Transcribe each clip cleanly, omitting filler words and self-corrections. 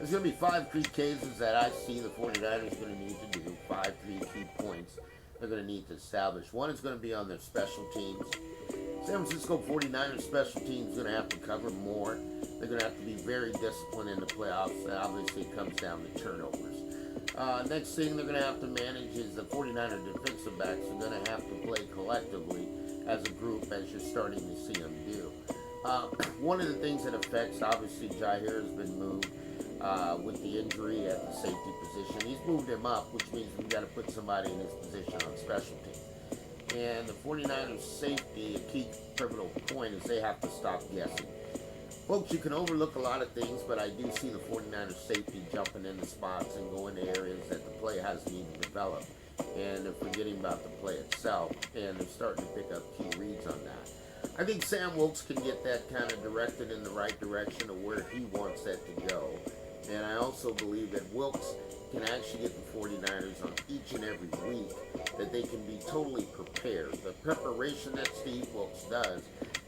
There's going to be 5 key cases that I see the 49ers going to need to do, 5 key points they're going to need to establish. One is going to be on their special teams. San Francisco 49ers special teams are going to have to cover more. They're going to have to be very disciplined in the playoffs. That obviously comes down to turnovers. Next thing they're going to have to manage is the 49er defensive backs are going to have to play collectively as a group, as you're starting to see them do. One of the things that affects, obviously, Jair has been moved with the injury at the safety position. He's moved him up, which means we've got to put somebody in his position on special teams. And the 49ers safety, a key pivotal point is they have to stop guessing. Folks, you can overlook a lot of things, but I do see the 49ers safety jumping into spots and going to areas that the play hasn't even developed. And they're forgetting about the play itself, and they're starting to pick up key reads on that. I think Sam Wilks can get that kind of directed in the right direction of where he wants that to go. And I also believe that Wilks can actually get the 49ers on each and every week, that they can be totally prepared. The preparation that Steve Wilks does,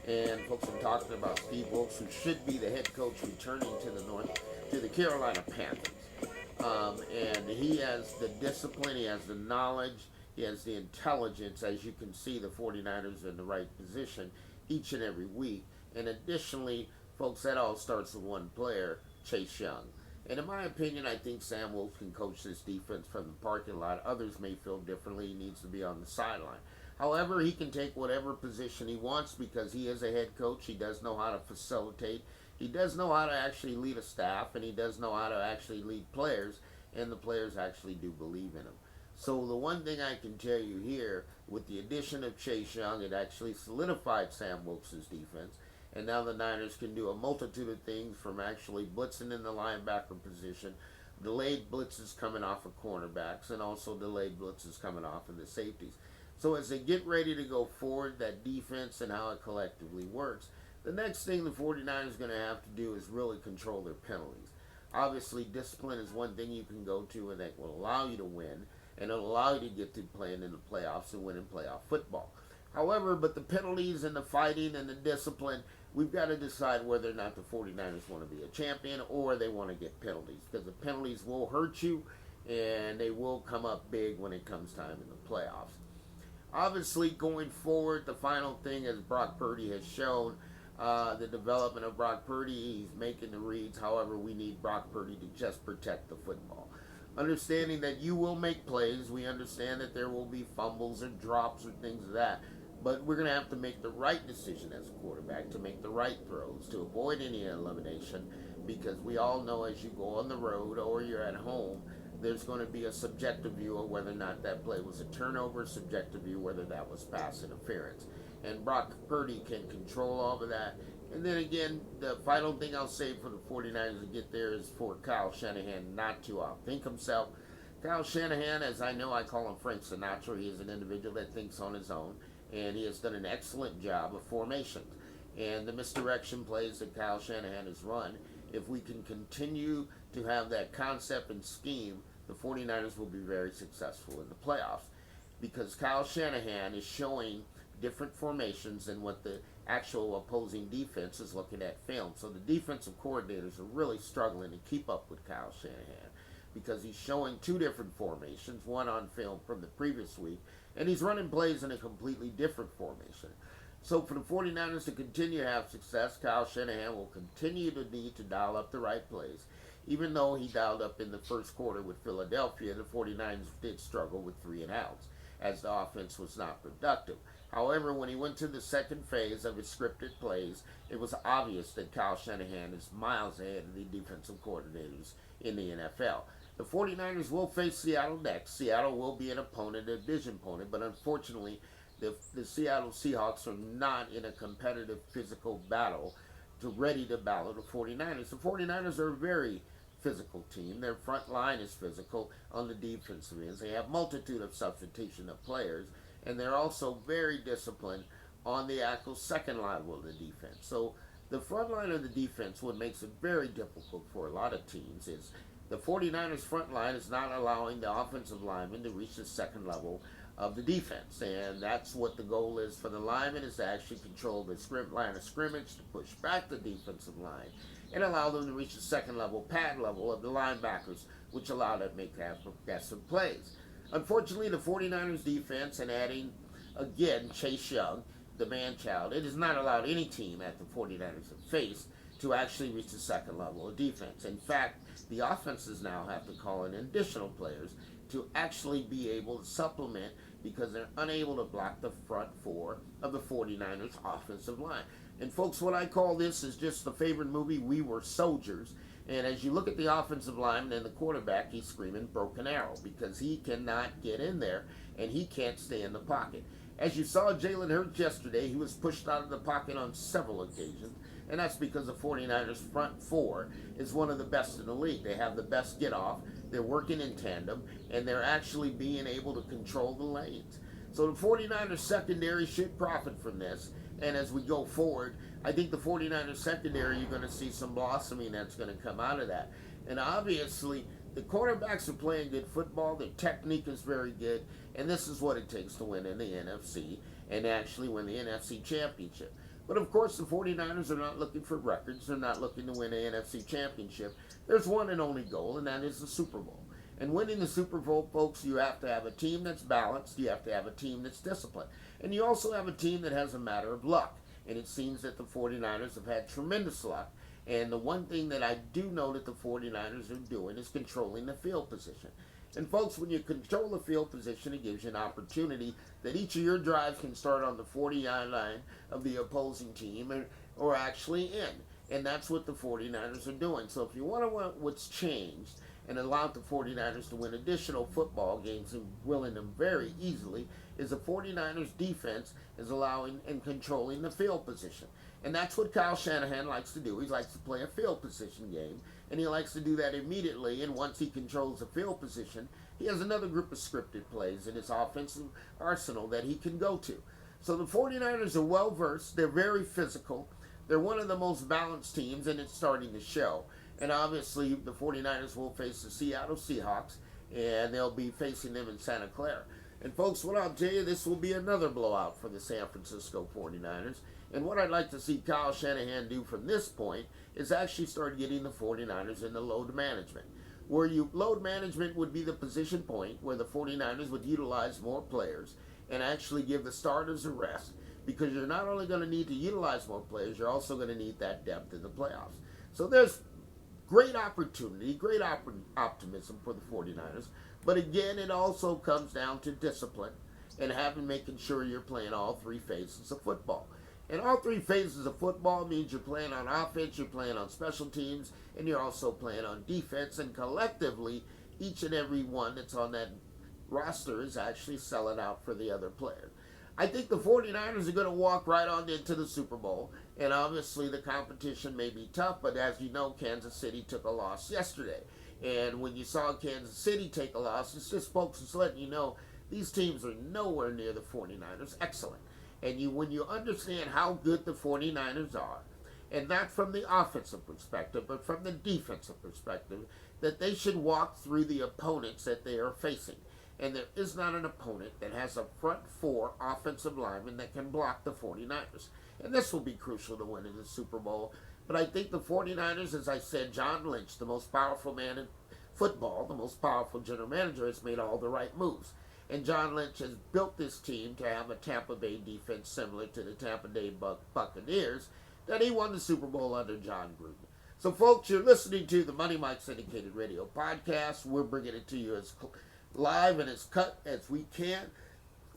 and folks are talking about Steve Wilks, who should be the head coach returning to the Carolina Panthers. And he has the discipline, he has the knowledge, he has the intelligence, as you can see the 49ers in the right position each and every week. And additionally, folks, that all starts with one player, Chase Young. And in my opinion, I think Sam Wilks can coach this defense from the parking lot. Others may feel differently. He needs to be on the sideline. However, he can take whatever position he wants because he is a head coach. He does know how to facilitate. He does know how to actually lead a staff, and he does know how to actually lead players, and the players actually do believe in him. So the one thing I can tell you here, with the addition of Chase Young, it actually solidified Sam Wilks' defense. And now the Niners can do a multitude of things, from actually blitzing in the linebacker position, delayed blitzes coming off of cornerbacks, and also delayed blitzes coming off of the safeties. So as they get ready to go forward, that defense and how it collectively works, the next thing the 49ers are going to have to do is really control their penalties. Obviously, discipline is one thing you can go to, and that will allow you to win, and it'll allow you to get to playing in the playoffs and winning playoff football. However, but the penalties and the fighting and the discipline, we've got to decide whether or not the 49ers want to be a champion or they want to get penalties, because the penalties will hurt you and they will come up big when it comes time in the playoffs. Obviously, going forward, the final thing, as Brock Purdy has shown, the development of Brock Purdy, he's making the reads. However, we need Brock Purdy to just protect the football. Understanding that you will make plays, we understand that there will be fumbles or drops or things of that. But we're going to have to make the right decision as a quarterback, to make the right throws, to avoid any elimination, because we all know as you go on the road or you're at home, there's going to be a subjective view of whether or not that play was a turnover, subjective view whether that was pass interference. And Brock Purdy can control all of that. And then again, the final thing I'll say for the 49ers to get there is for Kyle Shanahan not to outthink himself. Kyle Shanahan, as I know, I call him Frank Sinatra. He is an individual that thinks on his own, and he has done an excellent job of formations. And the misdirection plays that Kyle Shanahan has run, if we can continue to have that concept and scheme, the 49ers will be very successful in the playoffs, because Kyle Shanahan is showing different formations than what the actual opposing defense is looking at film. So the defensive coordinators are really struggling to keep up with Kyle Shanahan, because he's showing 2 different formations, one on film from the previous week, and he's running plays in a completely different formation. So for the 49ers to continue to have success, Kyle Shanahan will continue to need to dial up the right plays. Even though he dialed up in the first quarter with Philadelphia, the 49ers did struggle with 3 and outs, as the offense was not productive. However, when he went to the second phase of his scripted plays, it was obvious that Kyle Shanahan is miles ahead of the defensive coordinators in the NFL. The 49ers will face Seattle next. Seattle will be an opponent, a division opponent, but unfortunately, the Seattle Seahawks are not in a competitive physical battle ready to battle the 49ers. The 49ers are a very physical team. Their front line is physical on the defensive ends. They have multitude of substitution of players, and they're also very disciplined on the actual second level of the defense. So the front line of the defense, what makes it very difficult for a lot of teams, is the 49ers front line is not allowing the offensive linemen to reach the second level of the defense. And that's what the goal is for the linemen, is to actually control the line of scrimmage, to push back the defensive line, and allow them to reach the second level, pad level of the linebackers, which allowed them to make aggressive plays. Unfortunately, the 49ers defense, and adding again Chase Young, the man-child, it has not allowed any team at the 49ers have faced to actually reach the second level of defense. In fact, the offenses now have to call in additional players to actually be able to supplement because they're unable to block the front four of the 49ers offensive line. And folks, what I call this is just the favorite movie, We Were Soldiers. And as you look at the offensive line and the quarterback, he's screaming broken arrow because he cannot get in there and he can't stay in the pocket. As you saw Jalen Hurts yesterday, he was pushed out of the pocket on several occasions, and that's because the 49ers front four is one of the best in the league. They have the best get off, they're working in tandem, and they're actually being able to control the lanes. So the 49ers secondary should profit from this, and as we go forward, I think the 49ers secondary, you're going to see some blossoming that's going to come out of that. And obviously, the quarterbacks are playing good football, their technique is very good, and this is what it takes to win in the NFC and actually win the NFC Championship. But of course, the 49ers are not looking for records. They're not looking to win the NFC Championship. There's one and only goal, and that is the Super Bowl. And winning the Super Bowl, folks, you have to have a team that's balanced. You have to have a team that's disciplined. And you also have a team that has a matter of luck. And it seems that the 49ers have had tremendous luck. And the one thing that I do know that the 49ers are doing is controlling the field position. And folks, when you control the field position, it gives you an opportunity that each of your drives can start on the 40-yard line of the opposing team or actually in. And that's what the 49ers are doing. So if you want to know what's changed and allowed the 49ers to win additional football games and winning them very easily, is the 49ers defense is allowing and controlling the field position. And that's what Kyle Shanahan likes to do. He likes to play a field position game, and he likes to do that immediately. And once he controls the field position, he has another group of scripted plays in his offensive arsenal that he can go to. So the 49ers are well-versed. They're very physical. They're one of the most balanced teams, and it's starting to show. And obviously, the 49ers will face the Seattle Seahawks, and they'll be facing them in Santa Clara. And folks, what I'll tell you, this will be another blowout for the San Francisco 49ers. And what I'd like to see Kyle Shanahan do from this point is actually start getting the 49ers into load management. Load management would be the position point where the 49ers would utilize more players and actually give the starters a rest, because you're not only going to need to utilize more players, you're also going to need that depth in the playoffs. So there's great opportunity, great optimism for the 49ers. But again, it also comes down to discipline and making sure you're playing all three phases of football. And all three phases of football means you're playing on offense, you're playing on special teams, and you're also playing on defense. And collectively, each and every one that's on that roster is actually selling out for the other player. I think the 49ers are going to walk right on into the Super Bowl. And obviously the competition may be tough, but as you know, Kansas City took a loss yesterday. And when you saw Kansas City take a loss, it's just, folks, it's letting you know these teams are nowhere near the 49ers. Excellent. And when you understand how good the 49ers are, and not from the offensive perspective, but from the defensive perspective, that they should walk through the opponents that they are facing. And there is not an opponent that has a front four offensive lineman that can block the 49ers. And this will be crucial to winning the Super Bowl. But I think the 49ers, as I said, John Lynch, the most powerful man in football, the most powerful general manager, has made all the right moves. And John Lynch has built this team to have a Tampa Bay defense similar to the Tampa Bay Buccaneers that he won the Super Bowl under John Gruden. So, folks, you're listening to the Money Mike Syndicated Radio Podcast. We're bringing it to you as live and as cut as we can.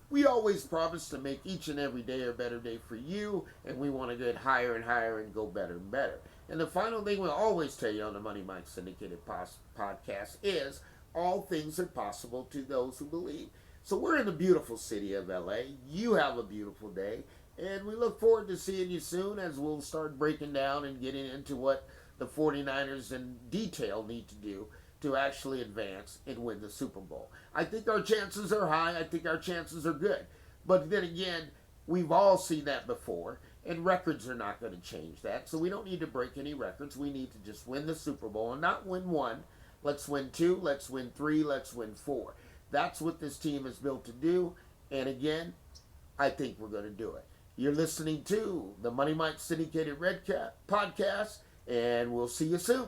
We always promise to make each and every day a better day for you, and we want to get higher and higher and go better and better. And the final thing we'll always tell you on the Money Mike Syndicated Podcast is all things are possible to those who believe. So we're in the beautiful city of LA. You have a beautiful day, and we look forward to seeing you soon as we'll start breaking down and getting into what the 49ers in detail need to do to actually advance and win the Super Bowl. I think our chances are high. I think our chances are good. But then again, we've all seen that before, and records are not going to change that. So we don't need to break any records. We need to just win the Super Bowl and not win one. Let's win two, let's win three, let's win four. That's what this team is built to do. And again, I think we're going to do it. You're listening to the Money Mike Syndicated Podcast, And we'll see you soon.